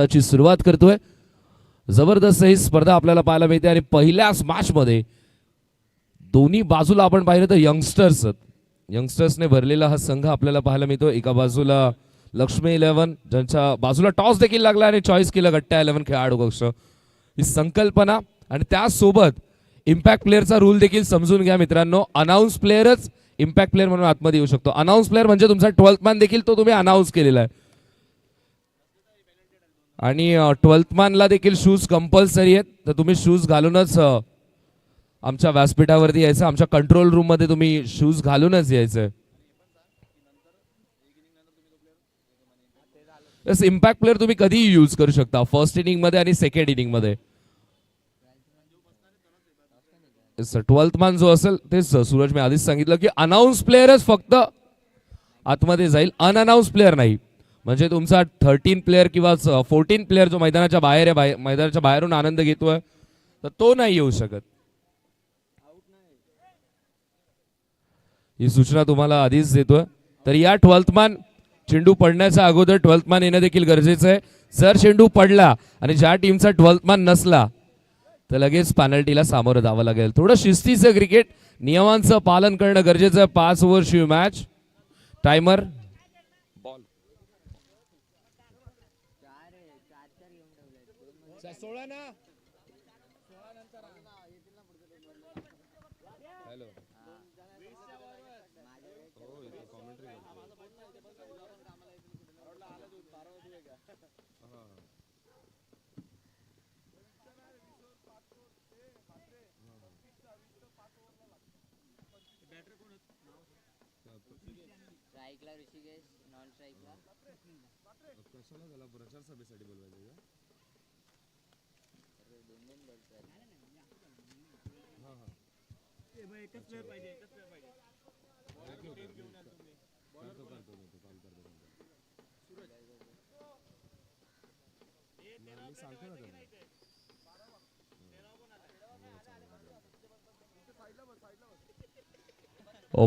ची सुरुवात करतोय. जबरदस्त ही स्पर्धा आपल्याला पाहायला मिळते आणि पहिल्याच मॅच मध्ये दोन्ही बाजूला आपण पाहिलं तर यंगस्टर्सने भरलेला हा संघ आपल्याला पाहायला मिळतो. एका बाजूला लक्ष्मी 11 ज्यांच्या बाजूला टॉस देखील लागला आणि चॉईस केलं गट्ट्या 11 खेळाडू कक्ष. ही संकल्पना आणि त्यासोबत इम्पॅक्ट प्लेअरचा रूल देखील समजून घ्या मित्रांनो. अनाऊन्स प्लेअरच इम्पॅक्ट प्लेअर म्हणून आतमध्ये येऊ शकतो. अनाऊन्स प्लेअर म्हणजे तुमचा 12th मॅन देखील तो तुम्ही अनाऊन्स केलेला आहे. आणि 12th मॅनला देखील शूज कंपल्सरी आहेत. तर तुम्ही शूज घालूनच आमच्या व्यासपीठावरती यायचं. आमच्या कंट्रोल रूम मध्ये तुम्ही शूज घालूनच यायचं. इम्पॅक्ट प्लेअर तुम्ही कधीही यूज करू शकता, फर्स्ट इनिंग मध्ये आणि सेकंड इनिंग मध्ये. 12th मॅन जो असेल तेच सूरज मी आधीच सांगितलं की अनाऊन्स प्लेअरच फक्त आतमध्ये जाईल, अनअनाऊन्स प्लेअर नाही. म्हणजे तुमचा 13 प्लेअर किंवा 14 प्लेअर जो मैदानाच्या बाहेर आहे, मैदानाच्या बाहेरून आनंद घेतोय, तर तो नाही येऊ शकत. ही सूचना तुम्हाला आधीच देतोय. तर या 12th मॅन चेंडू पडण्याच्या अगोदर 12th मॅन येणं देखील गरजेचं आहे. जर चेंडू पडला आणि ज्या टीमचा 12th मॅन नसला तर लगेच पेनल्टीला सामोरं जावं लागेल. थोडं शिस्तीचं क्रिकेट, नियमांचं पालन करणं गरजेचं आहे. 5 ओव्हरची मॅच. टायमर बॉल 16 ना. स्ट्राइकला ऋषिकेश, नॉन स्ट्राइकला कशाला झाला प्रचार सभेसाठी बोलवायचं का? दोन बोलतोय. हां हां ते भाई एकच प्लेअर पाहिजे, एकच प्लेअर पाहिजे. बॉलर टेप घेऊन या तुम्ही. बॉलर करतो कॉल करतो सूरज मी सांगतो ना त्यांना.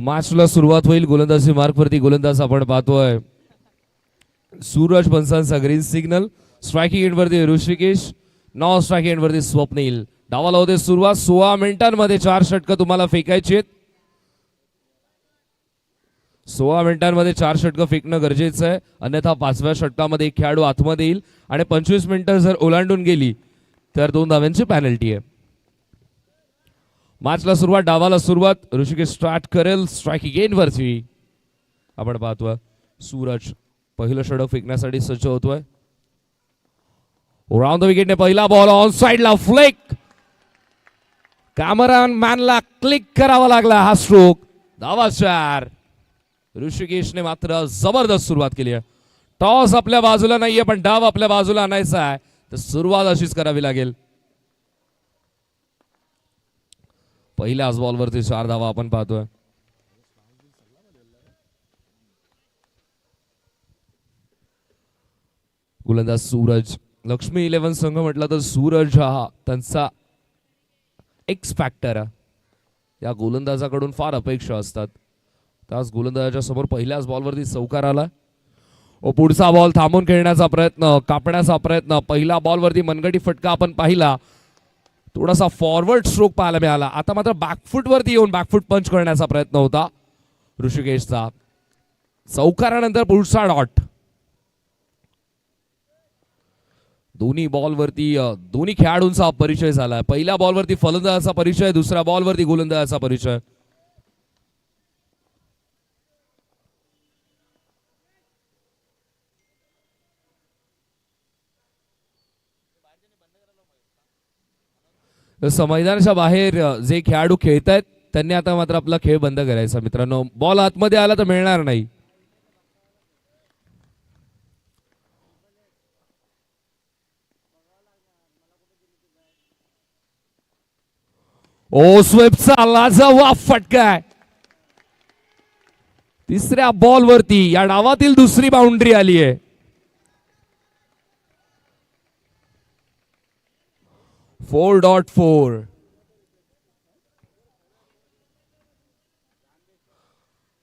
मॅचला सुरुवात होईल. गोलंदाजी मार्कवरती गोलंदाज आपण पाहतोय सूरज पंचांचा ग्रीन सिग्नल. स्ट्रायकिंग एंडवरती ऋषिकेश, नॉन स्ट्रायकिंग एंडवरती स्वप्नील. डावाला होते सुरुवात. 16 मिनिटांमध्ये 4 षटकं तुम्हाला फेकायची आहेत. 16 मिनिटांमध्ये 4 षटकं फेकणं गरजेचं आहे, अन्यथा 5व्या षटकामध्ये एक खेळाडू आतमध्ये येईल आणि 25 मिनिटं जर ओलांडून गेली तर 2 धाव्यांची पेनल्टी आहे. मॅचला सुरुवात, डावाला सुरुवात. ऋषिकेश स्टार्ट करेल. स्ट्रायकिंग एंडवरती आपण पाहतोय सूरज पहिलं षटक फेकण्यासाठी सज्ज होतोय. राऊंड द विकेटने पहिला बॉल ऑन साइडला फ्लेक. कॅमेरामॅनला मॅनला क्लिक करावा लागला हा स्ट्रोक. धावा 4. ऋषिकेशने मात्र जबरदस्त सुरुवात केली आहे. टॉस आपल्या बाजूला नाहीये पण डाव आपल्या बाजूला आणायचा आहे, तर सुरुवात अशीच करावी लागेल. पहिल्याच बॉलवरती 4 धावा आपण पाहतोय. गोलंदाज सूरज. लक्ष्मी 11 संघ म्हटलं तर सूरज हा त्यांचा एक्स फॅक्टर आहे. या गोलंदाजाकडून फार अपेक्षा असतात. त्याच गोलंदाजाच्या समोर पहिल्याच बॉलवरती चौकार आला. पुढचा बॉल थांबून खेळण्याचा प्रयत्न, कापण्याचा प्रयत्न. पहिला बॉलवरती मनगटी फटका आपण पाहिला. थोडासा फॉरवर्ड स्ट्रोक पाहायला मिळाला. आता मात्र बॅकफुट वरती येऊन बॅकफुट पंच करण्याचा प्रयत्न होता ऋषिकेशचा. चौकारानंतर पुढचा डॉट. दोन्ही बॉलवरती दोन्ही खेळाडूंचा परिचय झाला. पहिल्या बॉलवरती फलंदाजाचा परिचय, दुसऱ्या बॉलवरती गोलंदाजाचा परिचय. मैदानाच्या बाहेर जे खेळाडू खेळत आहेत त्यांनी आता मात्र आपला खेळ बंद करायचा मित्रांनो. बॉल आतमध्ये आला तर मिळणार नाही. स्वेपचा लाजवाब फटका आहे. तिसऱ्या बॉलवरती या डावातील दुसरी बाउंड्री आली आहे. 4.4.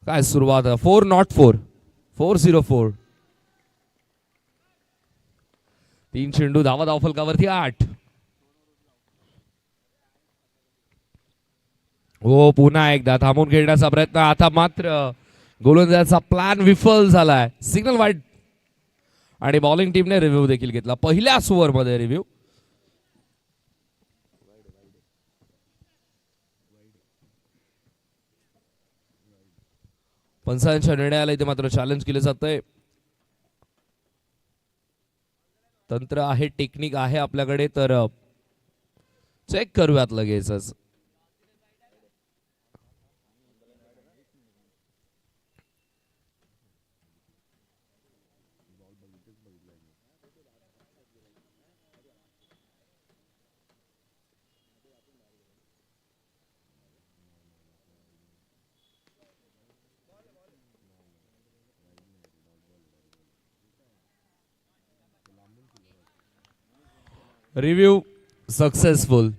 काय सुरुवात आहे. 4.4 404. 3 चेंडू धावा धावफलकावरती 8. हो पुन्हा एकदा थांबून खेळण्याचा प्रयत्न. आता मात्र गोलंदाजाचा प्लॅन विफल झालाय. सिग्नल वाईड आणि बॉलिंग टीमने रिव्ह्यू देखील घेतला पहिल्याच ओव्हरमध्ये रिव्ह्यू. पंचांच्या निर्णयाला इथे मात्र चॅलेंज केलं जातंय. तंत्र आहे, टेक्निक आहे आपल्याकडे, तर चेक करूयात लगेचच. Review successful.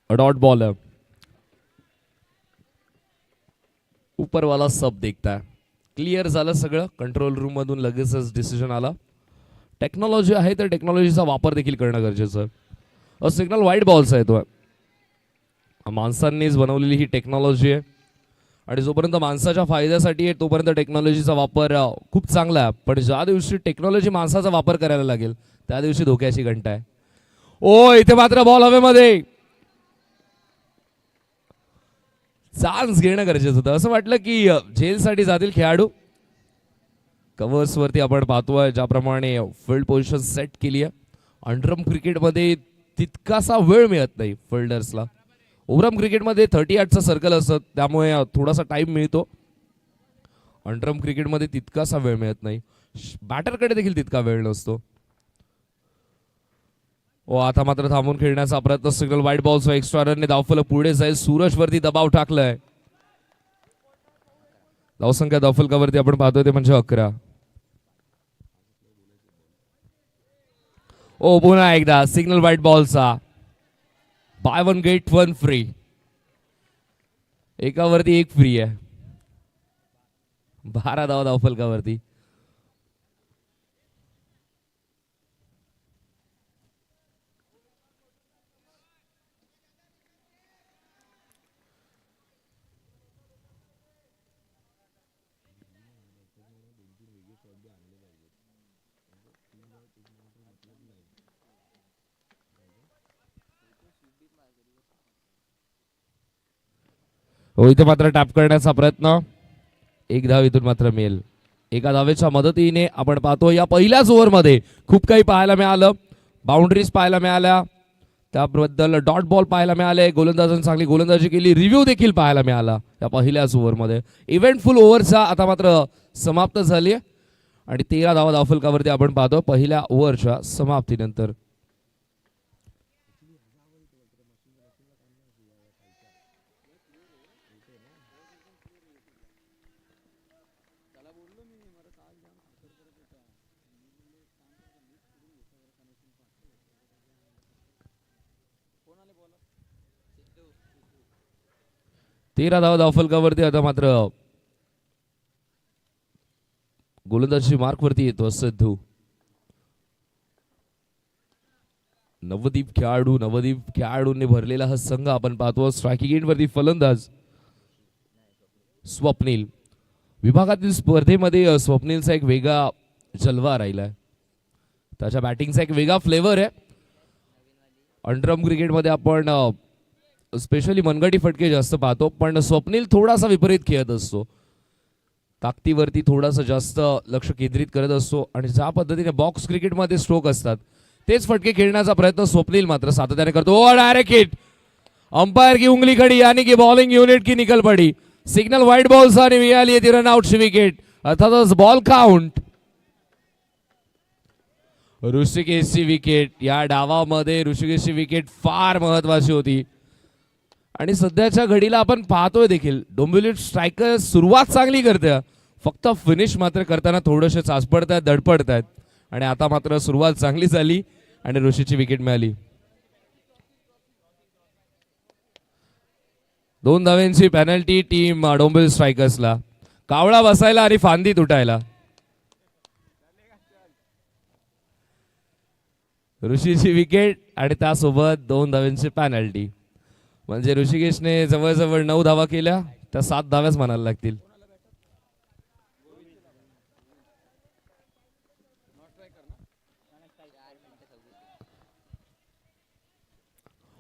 डॉट बॉल है, ऊपर वाला सब देखता है. क्लिअर झालं सगळं. कंट्रोल रूम मधून लगेचच डिसिजन आला. टेक्नॉलॉजी आहे तर टेक्नॉलॉजीचा वापर देखील करणं गरजेचं आहे. सिग्नल वाईट बॉल्स आहे तो. माणसांनीच बनवलेली ही टेक्नॉलॉजी आहे आणि जोपर्यंत माणसाच्या फायद्यासाठी आहे तोपर्यंत टेक्नॉलॉजीचा वापर खूप चांगला आहे. पण ज्या दिवशी टेक्नॉलॉजी माणसाचा वापर करायला लागेल त्या दिवशी धोक्याची घंटा आहे. ओ इथे मात्र बॉल हवेमध्ये. चान्स घेणं गरजेचं होतं. असं वाटलं की जेलसाठी जातील खेळाडू. कव्हर्स वरती आपण पाहतोय ज्याप्रमाणे फील्ड पोझिशन सेट केली आहे. अंडरम क्रिकेटमध्ये तितकासा वेळ मिळत नाही फिल्डर्सला. ओव्हरआर्म क्रिकेटमध्ये 38चं सर्कल असतं त्यामुळे थोडासा टाइम मिळतो. अंडरम क्रिकेटमध्ये तितकासा वेळ मिळत नाही. बॅटरकडे देखील तितका वेळ नसतो. ओ आता मात्र थांबून खेळण्याचा प्रयत्न. सिग्नल वाईट बॉल्स. एक्स्ट्रा रनने धावफलक पुढे जाईल. सूरज वरती दबाव टाकलाय. धावसंख्या धावफलकावरती आपण पाहतोय ते म्हणजे 11. ओ पुन्हा एकदा सिग्नल वाईट बॉलचा. Buy one get one free. एकावरती एक फ्री आहे. 12 धावा धावफलकावरती. हो इथे मात्र टॅप करण्याचा प्रयत्न. एक धाव इथून मात्र मिळेल. एका धावेच्या मदतीने आपण पाहतो या पहिल्याच ओव्हरमध्ये खूप काही पाहायला मिळालं. बाउंड्रीज पाहायला मिळाल्या, त्याबद्दल डॉट बॉल पाहायला मिळाले. गोलंदाजांनी चांगली गोलंदाजी केली. रिव्ह्यू देखील पाहायला मिळाला या पहिल्याच ओव्हरमध्ये. इव्हेंटफुल ओव्हरचा आता मात्र समाप्त झाली आहे आणि 13 धावा धावफलकावरती आपण पाहतो पहिल्या ओव्हरच्या समाप्तीनंतर. तेरा धावा धावफलकावरती आता मात्र गोलंदाजी मार्क वरती येतो सिद्धू. नवदीप खेळाडूंनी भरलेला हा संघ आपण पाहतो. स्ट्रायकिंग एंड वरती फलंदाज स्वप्नील. विभागातील स्पर्धेमध्ये स्वप्नीलचा एक वेगळा जलवा राहिलाय. त्याच्या बॅटिंगचा एक वेगळा फ्लेवर आहे. अंडरआर्म क्रिकेटमध्ये आपण स्पेशली मनगटी फटके जास्त पाहतो, पण स्वप्नील थोडासा विपरीत खेळत असतो. ताकदीवरती थोडासा जास्त लक्ष केंद्रित करत असतो आणि ज्या पद्धतीने बॉक्स क्रिकेटमध्ये स्ट्रोक असतात तेच फटके खेळण्याचा प्रयत्न स्वप्नील मात्र सातत्याने करतो. ओ डायरेक्ट हिट. अंपायर की उंगली खड़ी यानी कि बॉलिंग यूनिट की निकल पड़ी. सिग्नल वाइड बॉल आणि मिळाली ती रन आउटची विकेट. अर्थातच बॉल काउंट. ऋषिकेशची विकेट. या डावामध्ये ऋषिकेशची विकेट फार महत्वाची होती आणि सध्याच्या घडीला आपण पाहतोय देखील डोंबिवली स्ट्रायकर सुरुवात चांगली करते, फक्त फिनिश मात्र करताना थोडेसे चाचपडतात, धडपडतात आणि आता मात्र सुरुवात चांगली झाली आणि ऋषीची विकेट मिळाली. 2 धावांची पेनल्टी टीम डोंबिवली स्ट्रायकर्सला. कावळा बसायला आणि फांदी तुटायला. ऋषीची विकेट आणि त्यासोबत 2 धावांची पॅनल्टी. म्हणजे ऋषिकेशने जवळजवळ 9 धावा केल्या, त्या 7 धाव्याच म्हणायला लागतील.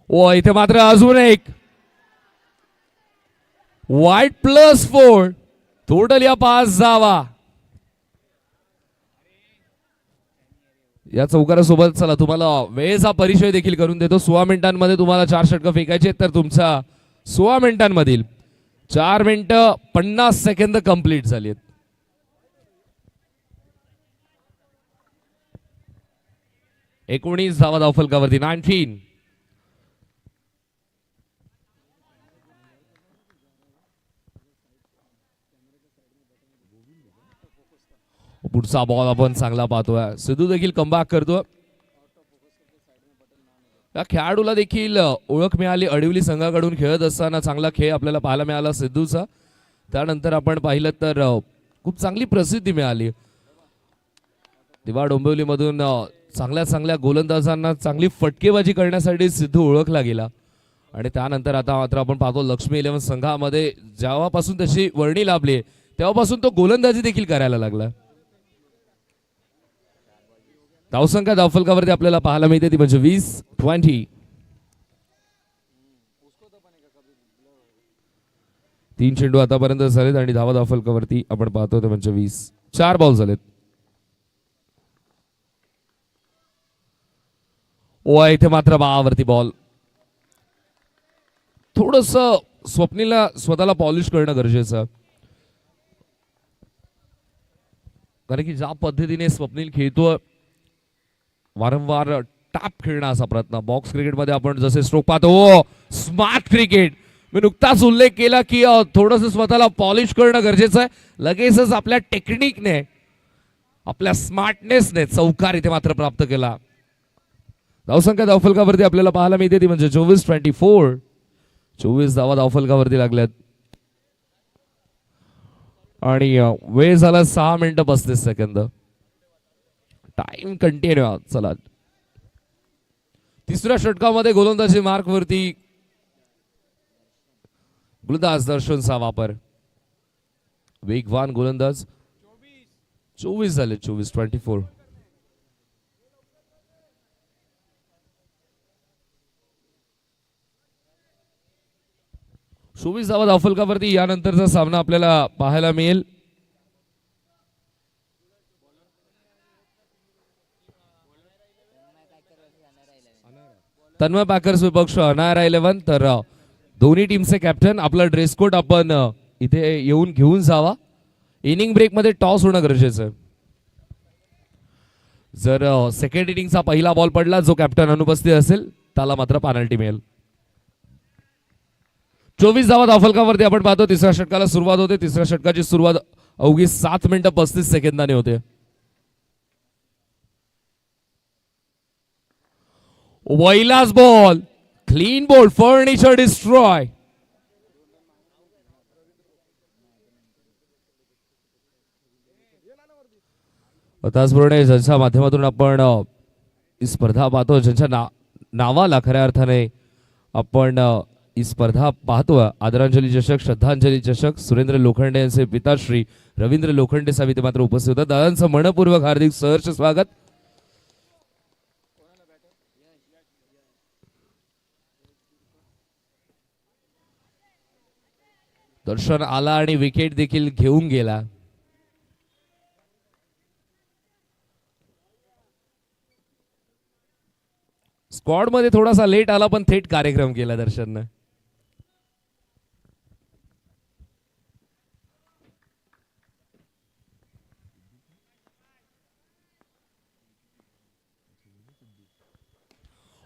ओ इथे मात्र अजून एक वाईट +4 टोटल या 5 धावा. या चौकारासोबत चला तुम्हाला वेळेचा परिचय देखील करून देतो. 16 मिनिटांमध्ये तुम्हाला 4 षटकं फेकायचे, तर तुमचा 16 मिनिटांमधील 4 मिनिटं 50 सेकंद कंप्लीट झाली आहेत. एकोणीस धावा धावफलकावरती 19. पुढचा बॉल आपण चांगला पाहतोय. सिद्धू देखील कमबॅक करतोय. या खेळाडूला देखील ओळख मिळाली अडविली संघाकडून खेळत असताना. चांगला खेळ आपल्याला पाहायला मिळाला सिद्धूचा. त्यानंतर आपण पाहिलं तर खूप चांगली प्रसिद्धी मिळाली. दिवा डोंबिवलीमधून चांगल्या चांगल्या गोलंदाजांना चांगली फटकेबाजी करण्यासाठी सिद्धू ओळखला गेला. आणि त्यानंतर आता मात्र आपण पाहतो लक्ष्मी 11 संघामध्ये जेव्हापासून त्याची वर्णी लाभली तेव्हापासून तो गोलंदाजी देखील करायला लागला. धावसंख्या धावफलकावरती आपल्याला पाहायला मिळते ती म्हणजे 20. 3 चेंडू आतापर्यंत झालेत आणि धावा धावफलकावरती आपण पाहतो ते म्हणजे 20. 4 बॉल झालेत. ओ इथे मात्र बावरती बॉल. थोडस स्वप्नीला स्वतःला पॉलिश करणं गरजेचं, कारण की ज्या पद्धतीने स्वप्नील खेळतोय वारंवार टॅप खेळण्याचा प्रयत्न. बॉक्स क्रिकेटमध्ये आपण जसे स्ट्रोक पाहतो स्मार्ट क्रिकेट, मी नुकताच उल्लेख केला की थोडंसं स्वतःला पॉलिश करणं गरजेचं आहे. लगेचच आपल्या टेक्निकने आपल्या स्मार्टनेसने चौकार इथे मात्र प्राप्त केला. धावसंख्या धावफलकावरती आपल्याला पाहायला मिळते ती म्हणजे 24. 24 धावा धावफलकावरती लागल्यात आणि वेळ झाला 6 मिनिटं 35 सेकंद. Time continue. चला तिसऱ्या षटकामध्ये गोलंदाजी मार्क वरती गोलंदाज दर्शनचा वापर. वेगवान गोलंदाज. 24 झाले. 24. 24 धावा धावफलकावरती यानंतरचा सामना आपल्याला पाहायला मिळेल. तन्मय पॅकर्स विपक्ष अनायरा 11. तर दोन्ही टीमचे कॅप्टन आपला ड्रेस कोड आपण इथे येऊन घेऊन जावा. इनिंग ब्रेक मध्ये टॉस होणं गरजेचं आहे. जर सेकंड इनिंगचा पहिला बॉल पडला जो कॅप्टन अनुपस्थित असेल त्याला मात्र पेनल्टी मिळेल. 24 धावा धावफलकावरती आपण पाहतो तिसऱ्या षटकाला सुरुवात होते. तिसऱ्या षटकाची सुरुवात अवघी 7 मिनिटं 35 सेकंदाने होते. पहिलाच ball clean bowled. Furniture destroy. त्याचप्रमाणे ज्यांच्या माध्यमातून आपण ही स्पर्धा पाहतो, ज्यांच्या नावाला खऱ्या अर्थाने आपण ही स्पर्धा पाहतो, आदरांजली चषक, श्रद्धांजली चषक, सुरेंद्र लोखंडे यांचे पिता श्री रवींद्र लोखंडे साहेब इथे मात्र उपस्थित होतात. दादांचं मनपूर्वक हार्दिक सहर्ष स्वागत. दर्शन आला आणि विकेट देखील घेऊन गेला. स्क्वॉड मध्ये थोडासा लेट आला पण थेट कार्यक्रम केला दर्शननं.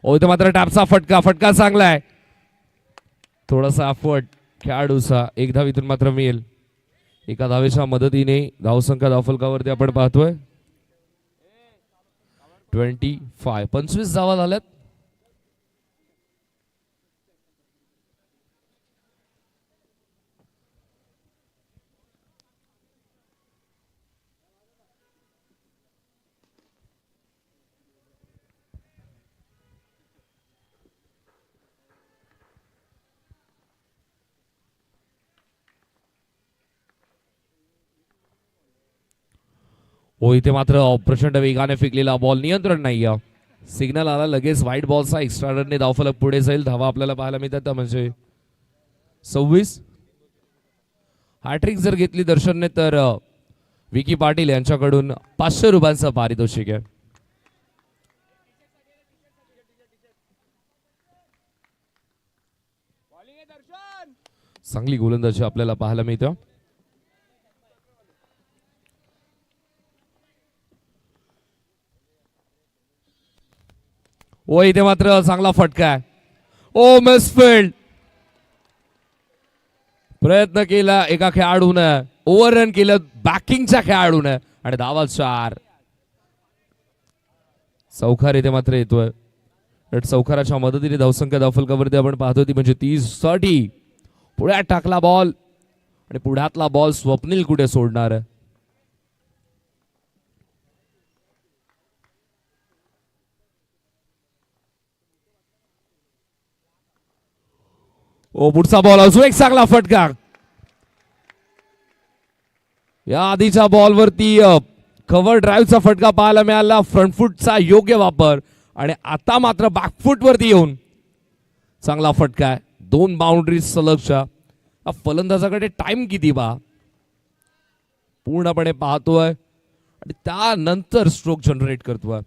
इथे मात्र टॅपचा फटका चांगला आहे. थोडासा अफवट खेळाडूचा. एक धावीतून मात्र मिळेल. एका धावेच्या मदतीने धावसंख्या धावफलकावरती आपण पाहतोय 25. 25 धावा झाल्यात. हो, इथे मात्र प्रचंड वेगाने फेकलेला बॉल नियंत्रण नाही. सिग्नल आला लगेच व्हाईट बॉलचा. एक्स्ट्रा रनने धावफलक पुढे जाईल. धावा आपल्याला पाहायला मिळतात म्हणजे 26. हॅट्रिक जर घेतली दर्शनने तर विकी पाटील यांच्याकडून 500 रुपयांचं पारितोषिक आहे. चांगली गोलंदाजी आपल्याला पाहायला मिळतं. ओ, इथे मात्र चांगला फटका आहे. ओ, मिसफिल्ड. प्रयत्न केला एका खेळाडूनं, ओव्हररन केलं बॅकिंगच्या खेळाडूनं आणि धावा 4. चौकार इथे मात्र येतोय. चौकाराच्या मदतीने धावसंख्या धावफलकावरती आपण पाहतो ती म्हणजे 30 साठी. पुढ्यात टाकला बॉल आणि पुढ्यातला बॉल स्वप्नील कुठे सोडणार. ओ, पुढचा बॉल अजून एक चांगला फटका. या आधीच्या बॉलवरती कव्हर ड्राईव्हचा फटका पाहायला मिळाला. फ्रंट फुटचा योग्य वापर आणि आता मात्र बॅकफुट वरती येऊन चांगला फटका आहे. 2 बाउंड्रीज सलगच्या. फलंदाजाकडे टाइम किती बा पूर्णपणे पाहतोय आणि त्यानंतर स्ट्रोक जनरेट करतोय.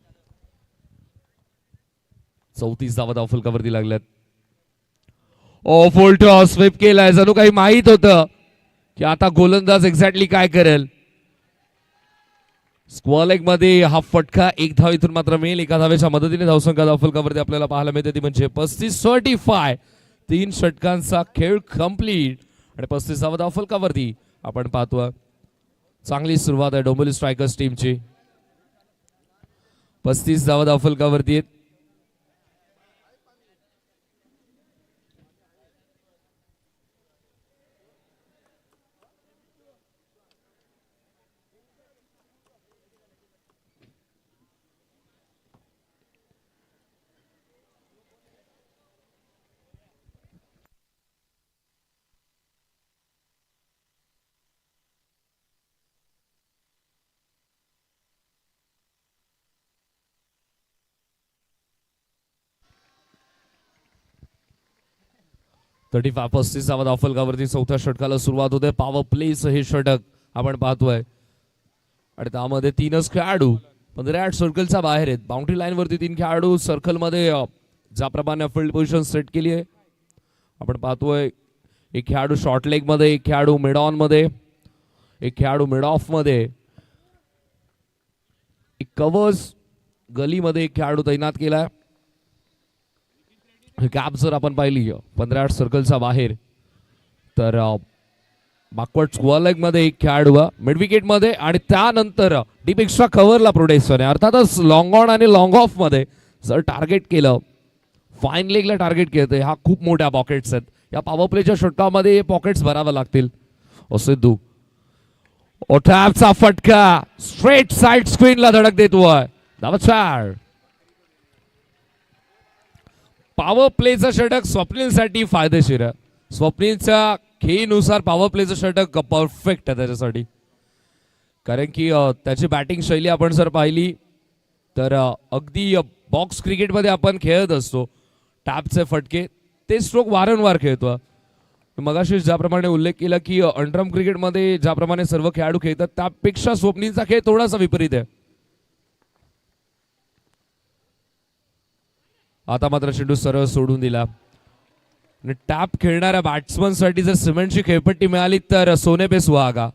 34 धावा धावफलकावरती लागल्यात. ओ, फुल टॉस स्वीप केलाय. जणू काही माहित होतं की आता गोलंदाज एक्झॅक्टली काय करेल. स्क्वेअर लेग मध्ये हा फटका. 1 धाव इथून मात्र मिळेल. एका धावेच्या मदतीने धावसंख्या धावफलकावरती आपल्याला पाहायला मिळते ती म्हणजे 35-35. 3 षटकांचा खेळ कंप्लीट आणि 35 धावा धावफलकावरती आपण पाहतोय. चांगली सुरुवात आहे डोंबिवली स्ट्रायकर्स टीमची. 35 धावा धावफलकावरती आहेत. तटी 35 धावा धावफलकावरती चौथ्या षटकाला सुरुवात होते. पॉवर प्लेचं हे षटक आपण पाहतोय आणि त्यामध्ये 3च खेळाडू 15 सर्कलच्या बाहेर आहेत. बाउंड्री लाईन वरती 3 खेळाडू सर्कलमध्ये ज्याप्रमाणे फील्ड पोझिशन सेट केली आहे आपण पाहतोय. एक खेळाडू शॉर्ट लेग मध्ये, एक खेळाडू मिड ऑन मध्ये, एक खेळाडू मिड ऑफ मध्ये, एक कव्हर्स गलीमध्ये एक खेळाडू तैनात केलाय. गॅप जर आपण पाहिली 15 सर्कलच्या बाहेर तर बॅकवर्ड स्क्वेअर लेग मध्ये एक खेळाडू मिड विकेट मध्ये आणि त्यानंतर डीप एक्स्ट्रा कव्हरला प्रोटेक्शन आहे. अर्थातच लॉंग ऑन आणि लॉंग ऑफ मध्ये जर टार्गेट केलं, फाईन लेगला टार्गेट केलं, ह्या खूप मोठ्या पॉकेट्स आहेत. या पॉवर प्लेच्या षटकामध्ये हे पॉकेट्स भरावे लागतील. सिद्धू ओटॅपचा फटका स्ट्रेट साइड स्क्रीनला धडक देतोय. धावा 4. पॉवर प्लेचं षटक स्वप्नीलसाठी फायदेशीर आहे. स्वप्नीलच्या खेळीनुसार पॉवर प्लेचं षटक परफेक्ट आहे त्याच्यासाठी. कारण की त्याची बॅटिंग शैली आपण जर पाहिली तर अगदी बॉक्स क्रिकेटमध्ये आपण खेळत असतो. टॅपचे फटके ते स्ट्रोक वारंवार खेळतो. मगाशी ज्याप्रमाणे उल्लेख केला की अंडरआर्म क्रिकेटमध्ये ज्याप्रमाणे सर्व खेळाडू खेळतात त्यापेक्षा स्वप्नीलचा खेळ थोडासा विपरीत आहे. आता मात्र चेंडू सरळ सोडून दिला. टॅप खेळणाऱ्या बॅट्समन साठी जर सिमेंटची खेळपट्टी मिळाली तर सोने पे सुहागा.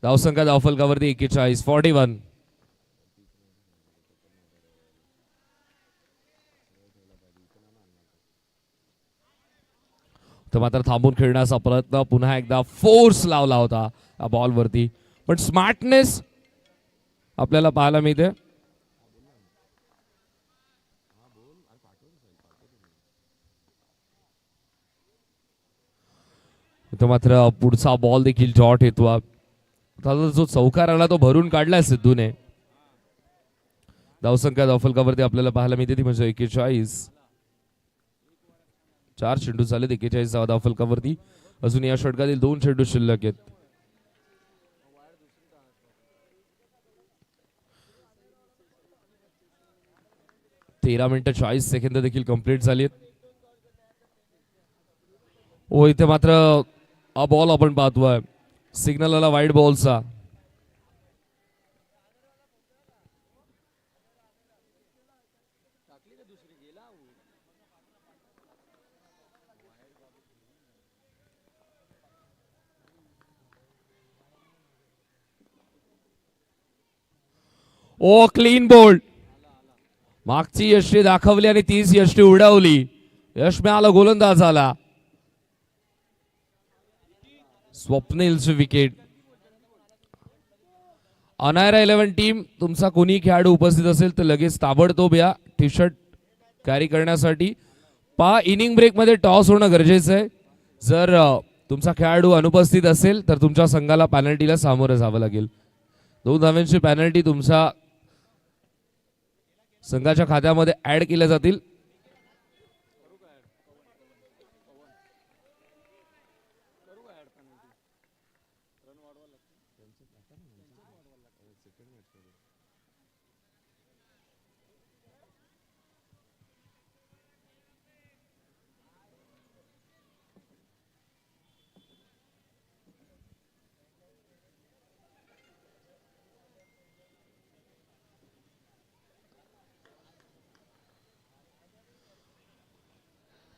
धावसंख्या धावफलकावरती 41. तर मात्र थांबून खेळण्याचा प्रयत्न, पुन्हा एकदा फोर्स लावला होता या बॉलवरती, पण स्मार्टनेस आपल्याला पाहायला मिळते. इथं मात्र पुढचा बॉल देखील डॉट येतो. जो चौकार आला तो भरून काढलाय सिद्धूने. धावसंख्या धावफलकावरती आपल्याला पाहायला मिळते ती म्हणजे 41. 4 चेंडू झाले 41 धावफलकावरती. अजून या षटकातील 2 चेंडू शिल्लक आहेत. 13 मिनिटं 40 सेकंद देखील कंप्लीट झाली आहेत. ओ इथे मात्र हा बॉल आपण पाहतोय सिग्नल आला वाईड बॉलचा. ओ क्लीन बोल्ड. मागची यष्टी दाखवली आणि तीच यष्टी उडवली. यश मिळालं गोलंदाजाला. स्वप्नीलची विकेट. अनायरा 11 टीम तुमचा कोणी खेळाडू उपस्थित असेल तर लगेच ताबडतोब या टी शर्ट कॅरी करण्यासाठी. इनिंग ब्रेक मध्ये टॉस होणं गरजेचं आहे. जर तुमचा खेळाडू अनुपस्थित असेल तर तुमच्या संघाला पॅनल्टीला सामोरं जावं लागेल. 2 धावांची पॅनल्टी तुमच्या संघाच्या खात्यामध्ये ऍड केल्या जातील.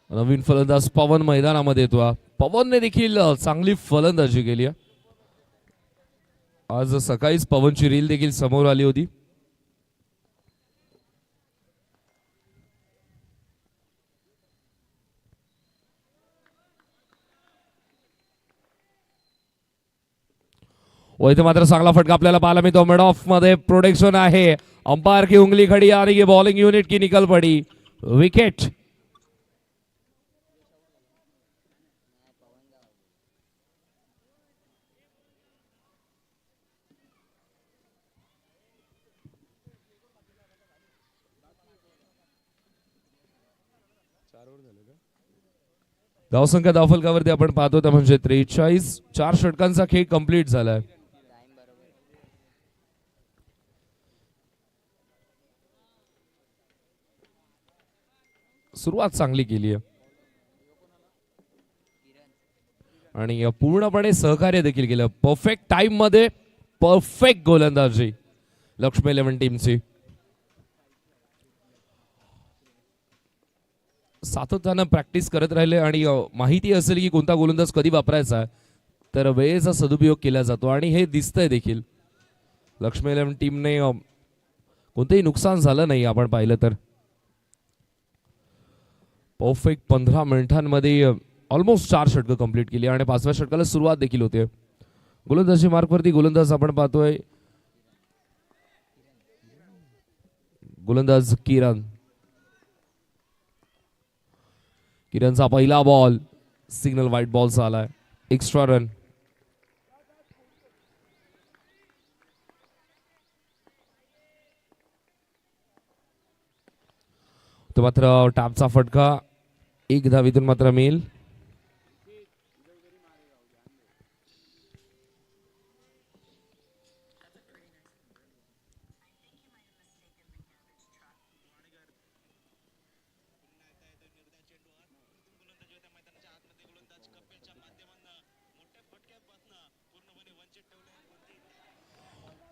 नवीन फलंदाज पवन मैदानामध्ये येतो. पवनने देखील चांगली फलंदाजी केली. आज सकाळीच पवनची रील देखील समोर आली होती. व इथे मात्र चांगला फटका आपल्याला पाहायला मिळतो. मिड ऑफ मध्ये प्रोटेक्शन आहे. अंपायर की उंगली खड़ी आ रही है. बॉलिंग यूनिट की निकल पड़ी. विकेट. धावसंख्या धावफलकावरती आपण पाहतो त्या म्हणजे 43. 4 षटकांचा खेळ कंप्लीट झालाय. टाइम बरोबर. सुरुवात चांगली केली आहे आणि पूर्णपणे सहकार्य देखील केलं. परफेक्ट टाइम मध्ये परफेक्ट गोलंदाजी लक्ष्मी 11 टीमची. सातत्यानं प्रॅक्टिस करत राहिले आणि माहिती असेल की कोणता गोलंदाज कधी वापरायचा आहे तर वेळेचा सदुपयोग केला जातो आणि हे दिसतंय देखील. लक्ष्मी 11 टीमने कोणतंही नुकसान झालं नाही आपण पाहिलं तर. परफेक्ट 15 मिनिटांमध्ये ऑलमोस्ट 4 षटकं कंप्लीट केली आणि 5व्या षटकाला सुरुवात देखील होते. गोलंदाजी मार्कवरती गोलंदाज आपण पाहतोय गोलंदाज किरण. किरणचा पहिला बॉल सिग्नल व्हाईट बॉलचा आलाय. Extra run. तो मात्र टॅपचा फटका 1 धावीतून मात्र मिळेल.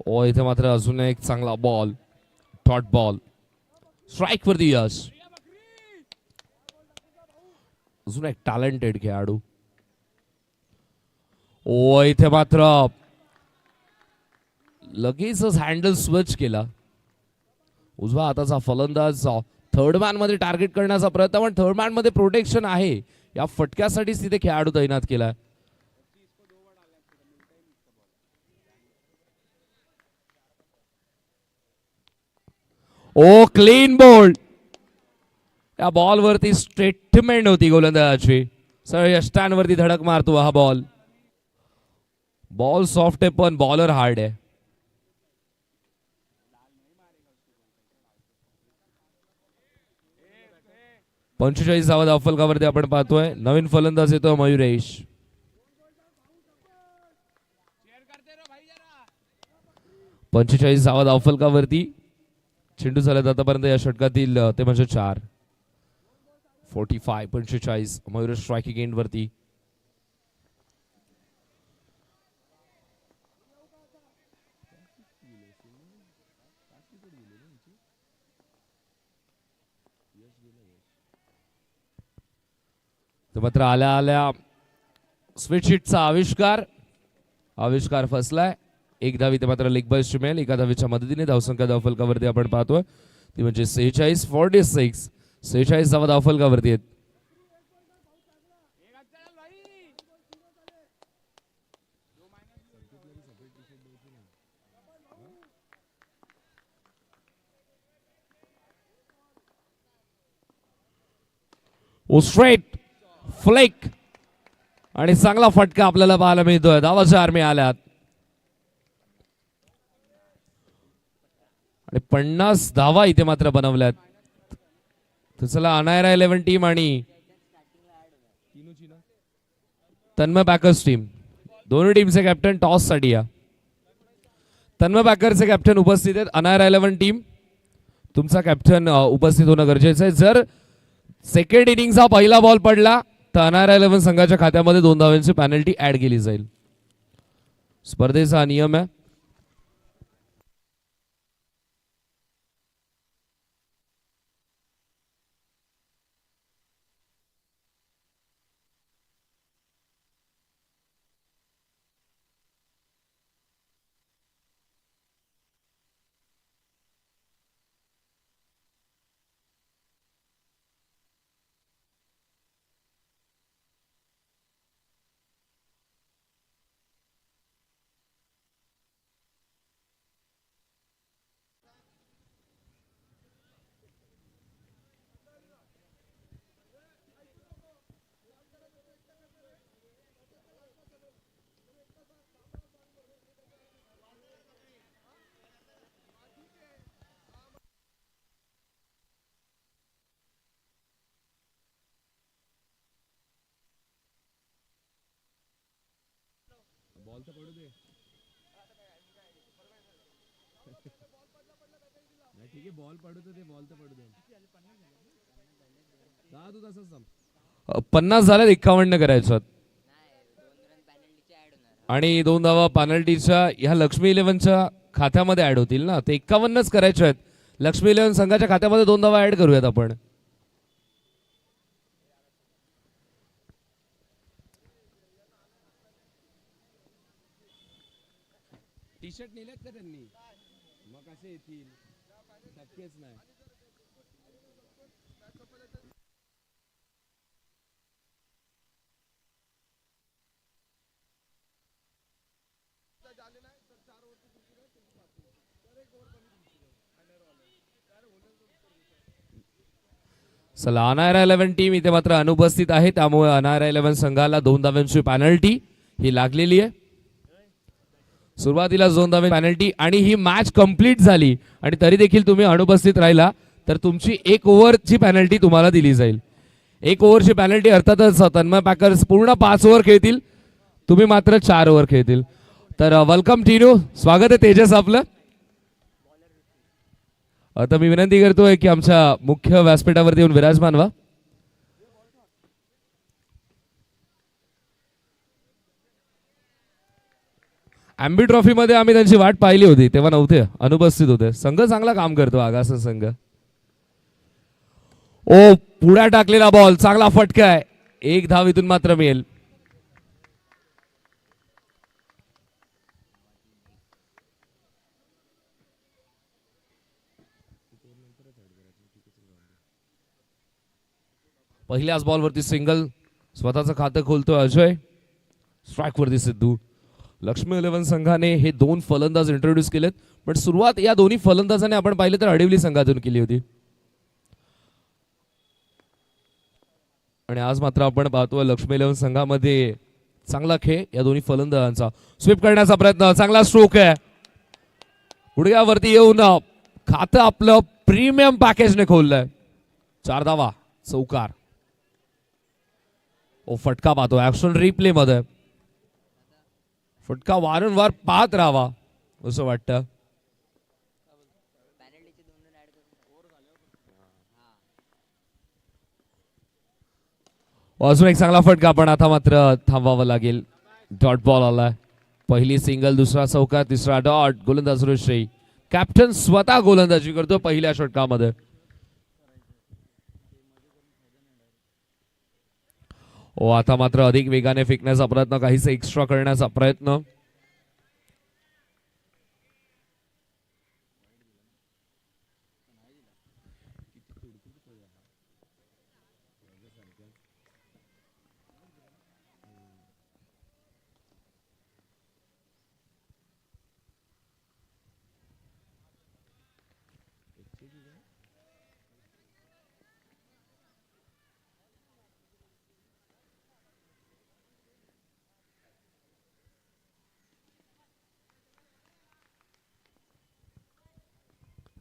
ओ इथे मात्र अजून एक चांगला बॉल. Dot ball. स्ट्राइक वरती यश. अजून एक टॅलेंटेड खेळाडू. ओ इथे मात्र लगेचच हँडल स्विच केला. उजवा हाताचा फलंदाज थर्ड मॅन मध्ये टार्गेट करण्याचा प्रयत्न पण थर्ड मॅन मध्ये प्रोटेक्शन आहे. या फटक्यासाठीच तिथे खेळाडू तैनात केलाय. ओ क्लीन बोल्ड. या बॉल वरती स्टेटमेंट होती गोलंदाजाची. सर यष्टांवरती धडक मारतो हा बॉल. बॉल सॉफ्ट आहे पण बॉलर हार्ड आहे. पंचेचाळीस धावा धावफलकावरती आपण पाहतोय. नवीन फलंदाज येतो मयुरेश. पंचेचाळीस धावा धावफलकावरती चेंडू झाल्यात आतापर्यंत या षटकातील ते म्हणजे 4. 45-45 मयूर स्ट्रायकिंग एंड वरती. तर मात्र आल्या आल्या स्वीटशीटचा आविष्कार फसलाय. एक धाव इथे मात्र लेग बाय मिळेल. एका धावेच्या मदतीने धावसंख्या धावफलकावरती आपण पाहतोय ती म्हणजे 46-46. 46 धावा धावफलकावरती आहेत. ओ स्ट्रेट फ्लेक आणि चांगला फटका आपल्याला पाहायला मिळतोय. धावा 4 मिळाल्यात आणि 50 धावा इथे मात्र बनवल्यात. तर चला अनायरा 11 टीम आणि तन्मय पॅकर्स टीम दोन्ही टीमचे कॅप्टन टॉस साठी या. तन्मय पॅकरचे कॅप्टन उपस्थित आहेत. अनायरा 11 टीम तुमचा कॅप्टन उपस्थित होणं गरजेचं आहे. जर सेकंड इनिंगचा पहिला बॉल पडला तर अनायरा 11 संघाच्या खात्यामध्ये 2 धावांची पेनल्टी ऍड केली जाईल. स्पर्धेचा हा नियम आहे. बॉल पडू दे. 50 झाल्यात. 51 करायचं आणि 2 धावा पेनल्टीच्या ह्या लक्ष्मी 11च्या खात्यामध्ये ऍड होतील ना. ते 51च करायचे आहेत. लक्ष्मी 11 संघाच्या खात्यामध्ये 2 धावा ऍड करूयात आपण. टी शर्ट नेलेत का त्यांनी? मग कसे येतील? शक्यच नाही. चला अनायरा 11 टीम इथे मात्र अनुपस्थित आहे. त्यामुळे अनायरा 11 संघाला 2 धावांची पेनल्टी ही लागलेली आहे. सुरुवातीला 2 धावे पेनल्टी आणि ही मॅच कंप्लीट झाली आणि तरी देखील तुम्ही अनुपस्थित राहिला तर तुमची 1 ओव्हरची पेनल्टी तुम्हाला दिली जाईल. 1 ओव्हरची पेनल्टी अर्थातच तन्मय पॅकर्स पूर्ण 5 ओव्हर खेळतील. तुम्ही मात्र 4 ओव्हर खेळतील. तर वेलकम टीनू. स्वागत आहे तेजस आपलं. आता मी विनंती करतोय की आमच्या मुख्य व्यासपीठावरती येऊन विराजमान व्हा. एम्बी ट्रॉफी मध्ये आम्ही त्यांची वाट पाहिली होती तेव्हा नव्हते, अनुपस्थित होते. संघ चांगला काम करतो आगासन संघ. ओ पुढे टाकलेला बॉल चांगला फटका आहे. 1 धाव इथून मात्र मिळेल. पहिल्याच बॉलवरती सिंगल स्वतःचं खातं खोलतोय अजय. स्ट्राईक वरती सिद्धू. लक्ष्मी 11 संघाने हे 2 फलंदाज इंट्रोड्यूस केलेत पण सुरुवात या दोन्ही फलंदाजाने आपण पाहिलं तर अडीवली संघातून केली होती. आणि आज मात्र आपण पाहतोय लक्ष्मी 11 संघामध्ये चांगला खेळ या दोन्ही फलंदाजांचा. स्वीप करण्याचा प्रयत्न, चांगला स्ट्रोक आहे. गुडघ्यावरती येऊन खातं आपलं प्रीमियम पॅकेजने खोललंय. 4 धावा, चौकार. ओ फटका पाहतो ऍक्शन रिप्ले मध्ये. फटका वारंवार पाहत राहावा असं वाटतं. पेनल्टीचे 2 रन ऍड अजून एक चांगला फटका पण आता मात्र थांबावं लागेल. डॉट बॉल आलाय. पहिली सिंगल, दुसरा चौका, तिसरा डॉट. गोलंदाज ऋषी, कॅप्टन स्वतः गोलंदाजी करतो पहिल्या षटकामध्ये. आता मात्र अधिक वेगाने फेकण्याचा प्रयत्न, काहीच एक्स्ट्रा करण्याचा प्रयत्न.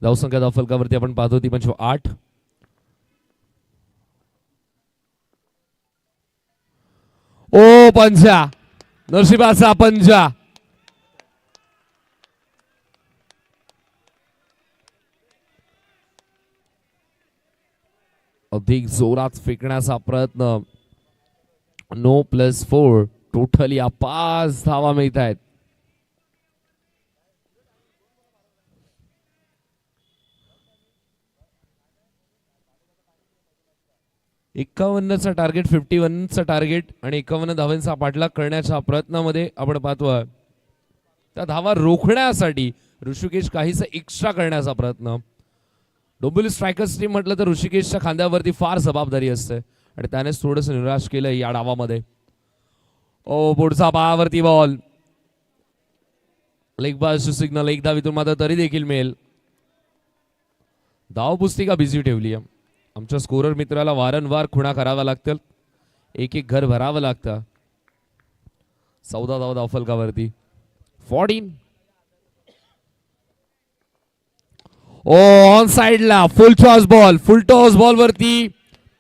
धावसंख्या धावफलकावरती आपण पाहतो ती म्हणजे 8. ओ पंजा, नशिबाचा पंजा. अधिक जोरात फेकण्याचा प्रयत्न. नो +4. टोटल या 5 धावा मिळत आहेत. 51चा टार्गेट, 51चा टार्गेट आणि 51 धावांचा पाठलाग करण्याच्या प्रयत्नामध्ये आपण पाहतोय. त्या धावा रोखण्यासाठी ऋषिकेश काहीच एक्स्ट्रा करण्याचा प्रयत्न. डोंबिवली स्ट्रायकर्स टीम म्हटलं तर ऋषिकेशच्या खांद्यावरती फार जबाबदारी असते आणि त्यानेच थोडस निराश केलं या डावामध्ये. ओ पुढचा पायावरती बॉल. लेग बाज सिग्नल, एक धावीतून मात्र तरी देखील मिळेल. धावपुस्तिका बिझी ठेवली आहे. आमच्या स्कोरर मित्राला वारंवार खुणा कराव्या लागतील. एक एक घर भरावं लागतं. 14 धावा धावफलकावरती. 14. ओ ऑन साइडला फुल टॉस बॉल. फुल टॉस बॉल वरती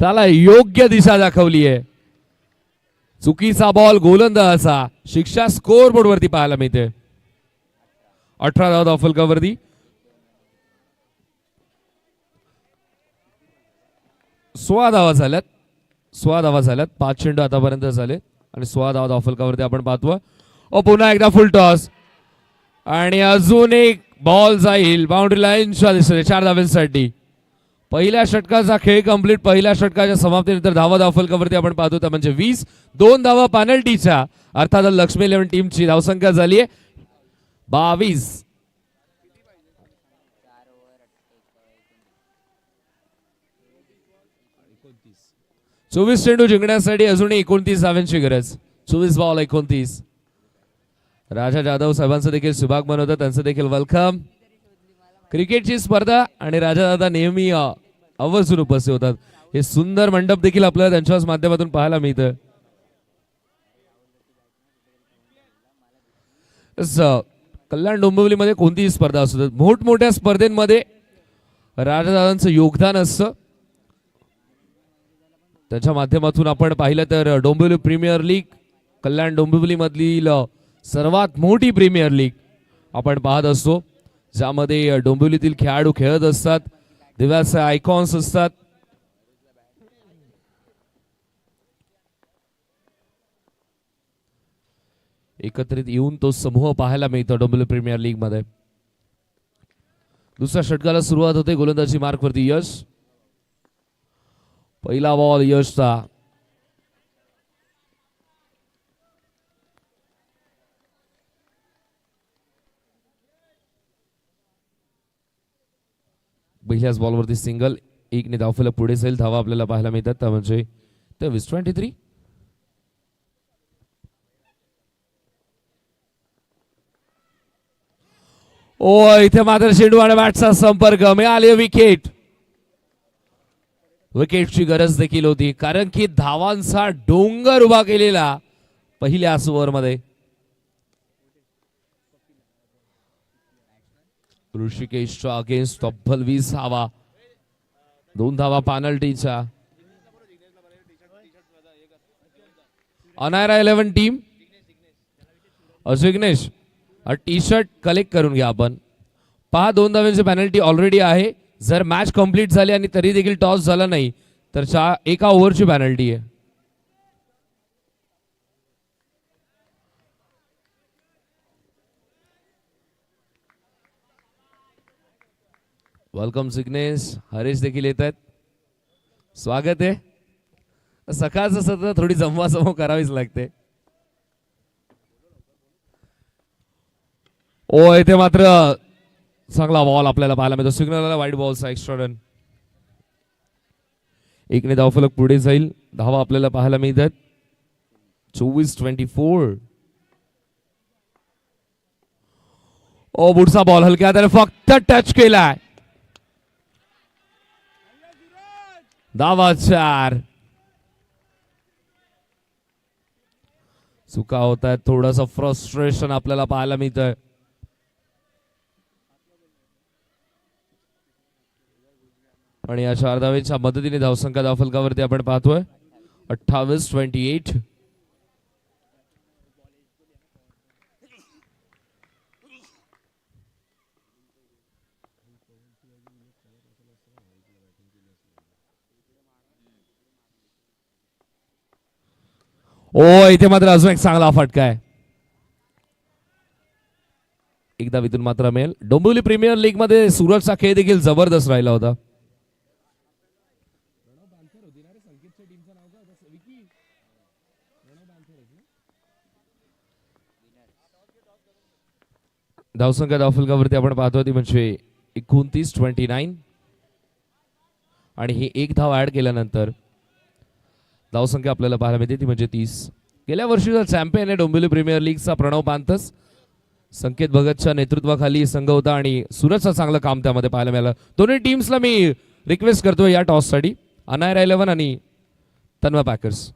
त्याला योग्य दिशा दाखवली आहे. चुकीचा बॉल गोलंदाजाचा. शिक्षा स्कोर बोर्ड वरती पाहायला मिळते. 18 धावा धावफलकावरती. 16 धावा झाल्यात. 16 धावा झाल्यात. 5 चेंडू आतापर्यंत झाले आणि 16 धावा धावफलकावरती आपण पाहतो. ओ पुन्हा एकदा फुल टॉस आणि अजून एक बॉल जाईल बाउंड्री लाईनच्या दिशेने 4 धावांसाठी. पहिल्या षटकाचा खेळ कंप्लीट. पहिल्या षटकाच्या समाप्तीनंतर धावा धावफलकावरती आपण पाहतो त्या म्हणजे 20. 2 धावा पेनल्टीच्या, अर्थात लक्ष्मी 11 टीमची धावसंख्या झाली आहे 22. 24 चेंडू जिंकण्यासाठी अजूनही 29 धावांची गरज. 24 बॉल 29. राजा जाधव साहेबांचं देखील शुभागमन होतं, त्यांचं देखील वेलकम. क्रिकेटची स्पर्धा आणि राजा दादा नेहमी आवर्जून उपस्थित होतात. हे सुंदर मंडप देखील आपल्याला त्यांच्याच माध्यमातून पाहायला मिळतं. कल्याण डोंबिवलीमध्ये कोणतीही स्पर्धा असू देत, मोठमोठ्या स्पर्धेमध्ये राजादादांचं योगदान असतं. त्याच्या माध्यमातून आपण पाहिलं तर डोंबिवली प्रीमियर लीग, कल्याण डोंबिवली मधील सर्वात मोठी प्रीमियर लीग आपण पाहत असतो, ज्यामध्ये डोंबिवलीतील खेळाडू खेळत असतात, दिव्याचे आयकॉन्स असतात. एकत्रित येऊन तो समूह पाहायला मिळतो डोंबिवली प्रीमियर लीग मध्ये. दुसऱ्या षटकाला सुरुवात होते. गोलंदाजी मार्क वरती यश. पहिला बॉल यशचा. पहिल्याच बॉलवरती सिंगल. 1 ने धावफलक पुढे जाईल. धावा आपल्याला पाहायला मिळतात त्या म्हणजे 23. ओ इथे मात्र चेंडू आणि बॅटचा संपर्क. मिळाली विकेट. विकेटची गरज देखील होती, कारण की धावांचा डोंगर उभा केलेला पहिल्याच ओव्हरमध्ये. ऋषिकेशच्या अगेन्स्ट तब्बल 20 धावा. 2 धावा पेनल्टीच्या. Anaira 11 team. Jignesh T shirt collect करून घ्या आपण. पहा 2 धावांची पेनल्टी ऑलरेडी आहे. जर मॅच कंप्लीट झाली आणि तरी देखील टॉस झाला नाही तर एका ओव्हरची पेनल्टी आहे. वेलकम सिग्नेश. हरीश देखील येत आहेत. स्वागत आहे. सकाळचं सतत थोडी जमवाजमव करावीच लागते. ओ इथे मात्र चांगला बॉल आपल्याला पाहायला मिळतो. सिग्नलला वाईट बॉलचा एक्स्ट्रा रन. एकने धावफलक पुढे जाईल. धावा आपल्याला पाहायला मिळतात 24-24. ओ बुडचा बॉल हलक्या त्याने फक्त टच केलाय. धावा 4. चुका होत आहेत. थोडंसं फ्रस्ट्रेशन आपल्याला पाहायला मिळतंय. आणि या 4 धावेच्या मदतीने धावसंख्या धावफलकावरती आपण पाहतोय 28-28. ओ इथे मात्र अजून एक चांगला फटका आहे. एकदा वितून मात्र मिळेल. डोंबिवली प्रीमियर लीग मध्ये सूरजचा खेळ देखील जबरदस्त राहिला होता. धावसंख्या धावफलकावरती आपण पाहतोय ती म्हणजे 29-29. आणि ही एक धाव ऍड केल्यानंतर धावसंख्या आपल्याला पाहायला मिळते ती म्हणजे 30. गेल्या वर्षीचा चॅम्पियन आहे डोंबिवली प्रीमियर लीगचा प्रणव पांथस. संकेत भगतच्या नेतृत्वाखाली संघ होता आणि सूरजचं चांगलं काम त्यामध्ये पाहायला मिळालं. दोन्ही टीम्सला मी रिक्वेस्ट करतोय या टॉससाठी. अनायरा 11 आणि तन्वा पॅकर्स.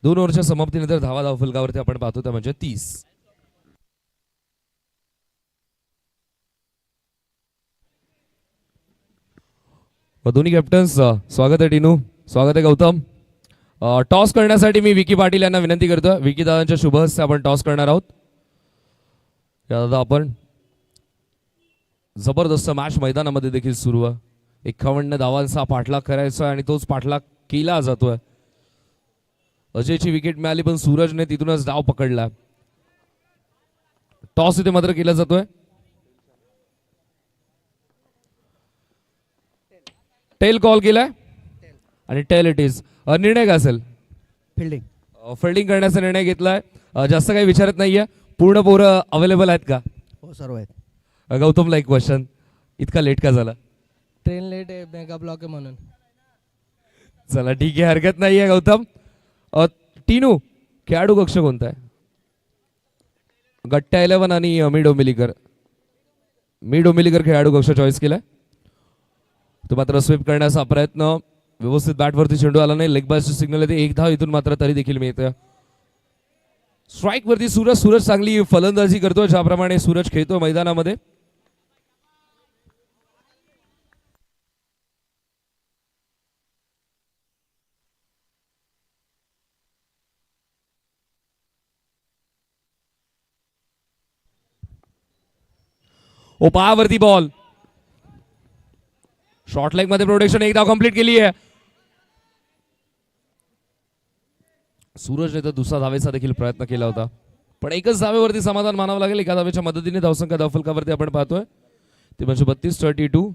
दोन ओव्हरच्या समाप्तीनंतर धावा धावफलकावरती आपण पाहतो त्या म्हणजे 30. दोन्ही कॅप्टन्स स्वागत आहे. टिनू स्वागत आहे. गौतम टॉस करण्यासाठी मी विकी पाटील यांना विनंती करतो. विकी दादांच्या शुभ हस्ते आपण टॉस करणार आहोत. या दादा आपण जबरदस्त मॅच मैदानामध्ये देखील सुरू आहे. 51 धावांचा पाठलाग करायचा आणि तोच पाठलाग केला जातोय. अजयची विकेट मिळाली पण सूरजने तिथूनच डाव पकडला. टॉस इथे मात्र केला जातोय. टेल कॉल केलाय आणि टेल इट इज. निर्णय काय असेल? फिल्डिंग. फिल्डिंग करण्याचा निर्णय घेतलाय. जास्त काही विचारत नाहीये. पूर्ण पोरं अवेलेबल आहेत का? हो सर्व आहेत. गौतमला एक क्वेश्चन. इतका लेट का झाला? ट्रेन लेट आहे, मेगा ब्लॉक आहे म्हणून. चला ठीक आहे, हरकत नाहीये गौतम. टीनू खेळाडू कक्ष कोणता आहे? गट्ट्या 11 आणि मी डोंबिवलीकर खेळाडू कक्ष चॉईस केलाय. तो मात्र स्वीप करण्याचा प्रयत्न. व्यवस्थित बॅटवरती चेंडू आला नाही. लेग बायचं सिग्नल येते. एक धाव इथून मात्र तरी देखील मिळते. स्ट्राईक वरती सूरज चांगली फलंदाजी करतोय. ज्याप्रमाणे सूरज खेळतोय मैदानामध्ये. ओ पायावरती बॉल. शॉर्ट लेग मध्ये प्रोटेक्शन. एक धाव कंप्लीट केली आहे. सूरजने तर दुसरा धावेचा देखील प्रयत्न केला होता पण एकच धावेवरती समाधान मानावं लागेल. एका धावेच्या मदतीने धावसंख्या धावफलकावरती आपण पाहतोय ते म्हणजे 32-32.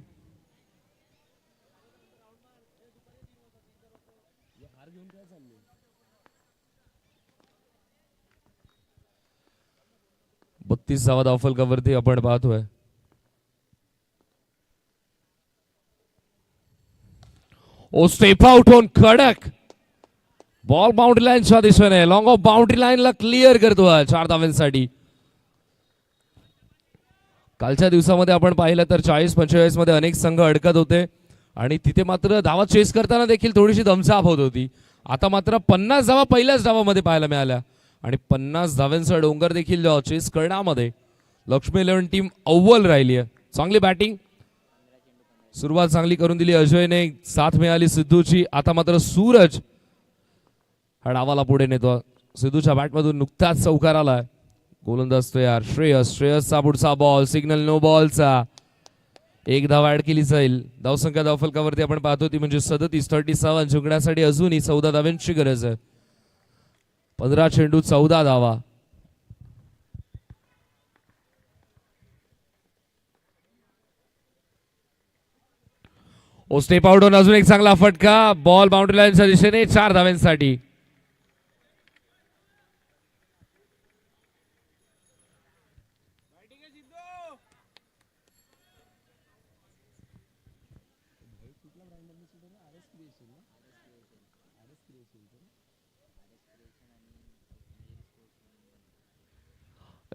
बत्तीस धावा धावफलकावरती आपण पाहतोय. ओ स्टेप आउट होऊन कडक बॉल बाउंड्री लाईनच्या दिशेने लॉंग ऑफ बाउंड्री लाईनला क्लिअर करतोय 4 धावांसाठी. कालच्या दिवसामध्ये आपण पाहिलं तर 40-45 मध्ये अनेक संघ अडकत होते आणि तिथे मात्र धावा चेस करताना देखील थोडीशी दमछाक होत होती. आता मात्र 50 धावा पहिल्याच धावामध्ये पाहायला मिळाल्या आणि 50 धावांचा डोंगर देखील चेस करण्यामध्ये लक्ष्मी 11 टीम अव्वल राहिली आहे. चांगली बॅटिंग सुरुवात चांगली करून दिली अजयने. साथ मिळाली सिद्धूची. आता मात्र सूरज हा डावाला पुढे नेतो. सिद्धूच्या बॅटमधून नुकताच चौकार आलाय. गोलंदाज तयार. श्रेयसचा पुढचा बॉल. सिग्नल नो बॉलचा. एक धाव ऍड केली जाईल. धावसंख्या धावफलकावरती आपण पाहतो ती म्हणजे 37-37. जिंकण्यासाठी अजूनही 14 धावांची गरज आहे. 15 चेंडू 14 धावा. ओ स्टेप आउट होऊन अजून एक चांगला फटका. बॉल बाउंड्री लाईनच्या दिशेने 4 धावांसाठी.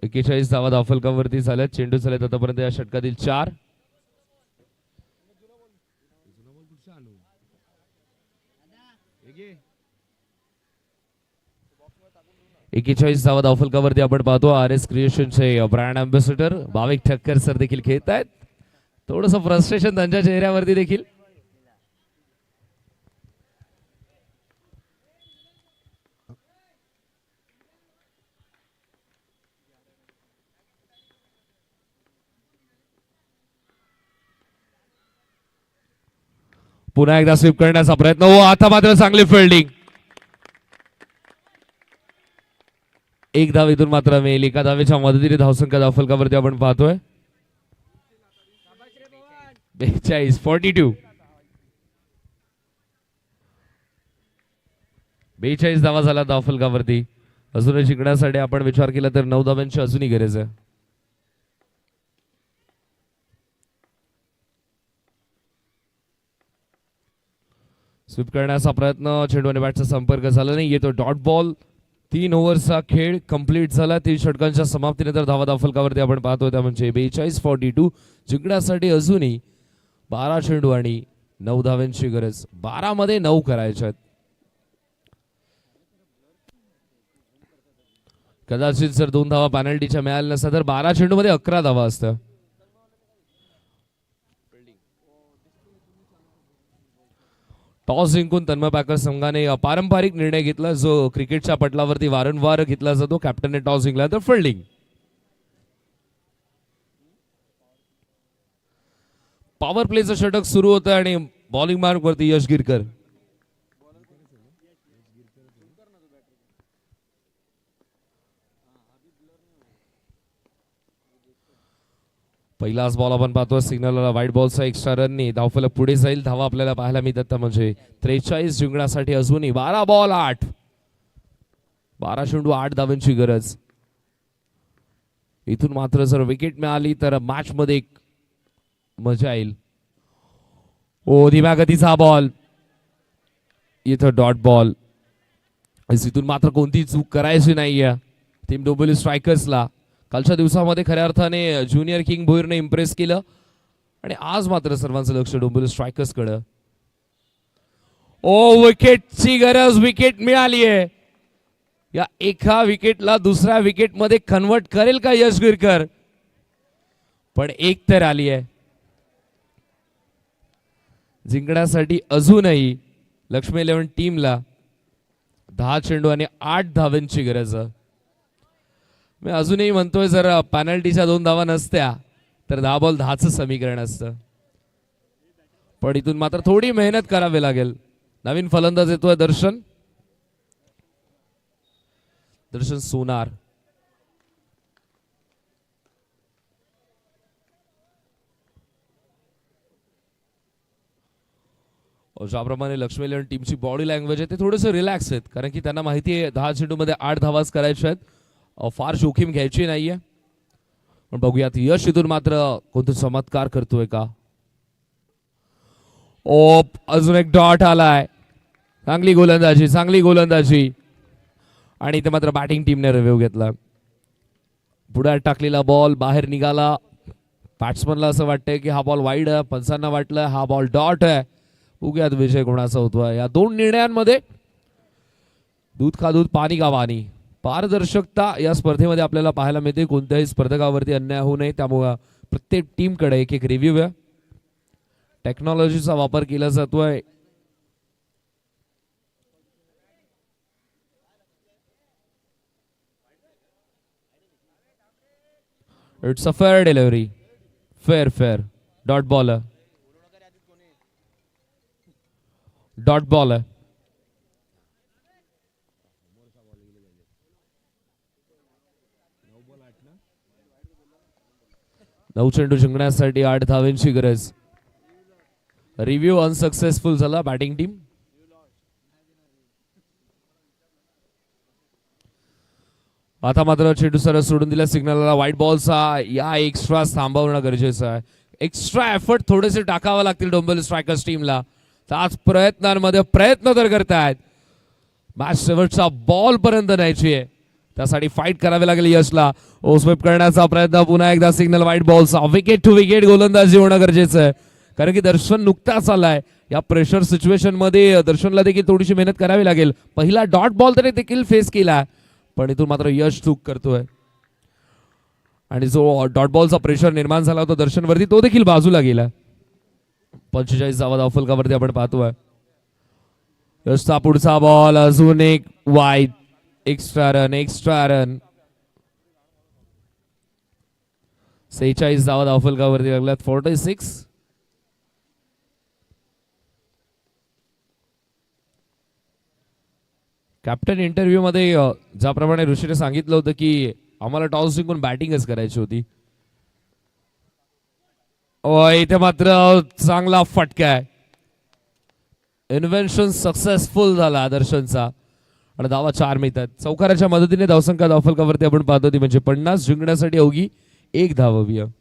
एकेचाळीस धावा धावफलकावरती झाल्यात. चेंडू झालेत आतापर्यंत या षटकातील 4. एकेचाळीस धावा धावफलकावरती आपण पाहतो. आर एस क्रिएशनचे ब्रँड अँबॅसेडर भाविक ठक्कर सर देखील खेळत आहेत. थोडस फ्रस्ट्रेशन त्यांच्या चेहऱ्यावरती देखील. पुन्हा एकदा स्वीप करण्याचा प्रयत्न. हो आता मात्र चांगली फिल्डिंग. एक धाव इथून मात्र मिळेल. एका धावेच्या मदतीने धावसंख्या धावफलकावरती आपण पाहतोय 42-42. 42 धावा झाला धावफलकावरती. अजूनही जिंकण्यासाठी आपण विचार केला तर 9 धावांची अजूनही गरज आहे. स्वीप करण्याचा प्रयत्न. चेंडू आणि बॅटचा संपर्क झाला नाही. येतो डॉट बॉल. 3 ओव्हरचा खेळ कंप्लीट झाला. 3 षटकांच्या समाप्तीनंतर धावा धावफलकावरती आपण पाहतोय त्या म्हणजे 42-42. जिंकण्यासाठी अजूनही 12 चेंडू आणि 9 धावांची गरज. 12 मध्ये 9 करायच्या आहेत. कदाचित जर 2 धावा पॅनल्टीच्या मिळाल्या नसत्या तर 12 चेंडू मध्ये 11 धावा असत्या. टॉस जिंकून तन्मय पॅकर संघाने पारंपरिक निर्णय घेतला जो क्रिकेटच्या पटलावरती वारंवार घेतला जातो. कॅप्टनने टॉस जिंकला तर फिल्डिंग. पॉवर प्लेचं षटक सुरू होतं आणि बॉलिंग मार्क वरती यश गिरकर. पहिलाच बॉल आपण पाहतो. सिग्नलला व्हाईट बॉलचा एक्स्ट्रा रनने धावफलक पुढे जाईल. धावा आपल्याला पाहायला मिळतात म्हणजे 43. जिंकण्यासाठी अजूनही 12 बॉल 8. 12 चेंडू 8 धावांची गरज. इथून मात्र जर विकेट मिळाली तर मॅच मध्ये एक मजा येईल. ओ धीम्या गतीचा बॉल. इथं डॉट बॉल. इथून मात्र कोणती चूक करायची नाहीये टीम डोंबिवली स्ट्रायकर्सला. कालच्या दिवसामध्ये खऱ्या अर्थाने ज्युनियर किंग भोईरने इम्प्रेस केलं आणि आज मात्र सर्वांचं लक्ष डोंबिवली स्ट्रायकर्स कडे. ओ विकेटची गरज. विकेट मिळाली आहे. या एका विकेटला दुसऱ्या विकेट मध्ये कन्वर्ट करेल का यश गिरकर. पण एक तर आली आहे. जिंकण्यासाठी अजूनही लक्ष्मी 11 टीमला 10 चेंडू आणि 8 धावांची गरज आहे. मी अजूनही म्हणतोय जर पॅनल्टीच्या 2 धावा नसत्या तर 10 बॉल 10चं समीकरण असतं. पण इथून मात्र थोडी मेहनत करावी लागेल. नवीन फलंदाज येतोय दर्शन सोनार. ज्याप्रमाणे लक्ष्मी 11 टीमची बॉडी लँग्वेज आहे ते थोडंसं रिलॅक्स आहेत कारण की त्यांना माहिती आहे 10 चेंडू मध्ये 8 धावाच करायच्या आहेत. फार जोखीम घ्यायची नाहीये. पण बघूयात यश इथून मात्र कोणतं चमत्कार करतोय का. ओ अजून एक डॉट आलाय. चांगली गोलंदाजी आणि इथे मात्र बॅटिंग टीमने रिव्ह्यू घेतला. पुढे टाकलेला बॉल बाहेर निघाला. बॅट्समनला असं वाटतंय की हा बॉल वाईड आहे. पंचांना वाटलं हा बॉल डॉट आहे. बघूयात विजय कोणाचा होतोय. या 2 निर्णयांमध्ये दूध का दूध पाणी का पाणी. पारदर्शकता या स्पर्धेमध्ये आपल्याला पाहायला मिळते. कोणत्याही स्पर्धकावरती अन्याय होऊ नये त्यामुळे प्रत्येक टीमकडे एक रिव्ह्यू आहे. टेक्नॉलॉजीचा वापर केला जातोय. It's a fair delivery. Fair dot ball आहे. डॉट बॉल आहे. नऊ चेंडू जिंकण्यासाठी 8 धावांची गरज. रिव्ह्यू अनसक्सेसफुल झाला बॅटिंग टीम. आता मात्र चेंडू सरळ सोडून दिला सिग्नलला. व्हाईट बॉलचा या एक्स्ट्रा थांबवणं गरजेचं आहे. एक्स्ट्रा एफर्ट थोडेसे टाकावं लागतील डोंबिवली स्ट्रायकर्स टीमला. त्याच प्रयत्नांमध्ये प्रयत्न तर करतायत मॅच शेवटचा बॉल पर्यंत न्यायची आहे. त्यासाठी फाईट करावी लागेल यशला. ओस्वेप करण्याचा प्रयत्न पुन्हा एकदा सिग्नल व्हाईट बॉलचा. विकेट टू विकेट गोलंदाजी होणं गरजेचं आहे कारण की दर्शन नुकताच आलाय. या प्रेशर सिच्युएशन मध्ये दर्शनला देखील थोडीशी मेहनत करावी लागेल. पहिला डॉट बॉल तरी देखील फेस केला पण इथून मात्र यश चूक करतोय आणि जो डॉट बॉलचा प्रेशर निर्माण झाला होता दर्शनवरती तो देखील बाजूला गेला. 45 धावा धावफलकावरती आपण पाहतोय. यशचा पुढचा बॉल अजून एक वाईड. Extra run. 46 धावा धावफलकावरती लागल्यात. 46. कॅप्टन इंटरव्ह्यू मध्ये ज्याप्रमाणे ऋषीने सांगितलं होतं की आम्हाला टॉस जिंकून बॅटिंगच करायची होती. इथे मात्र चांगला फटका आहे. इन्व्हेन्शन सक्सेसफुल झाला दर्शनचा आणि धावा 4 मिळतात. चौकाराच्या मदतीने धावसंख्या धावफलकावरती आपण पाहतो ती म्हणजे 50 जिंकण्यासाठी अवघी 1 धाव हवी आहे.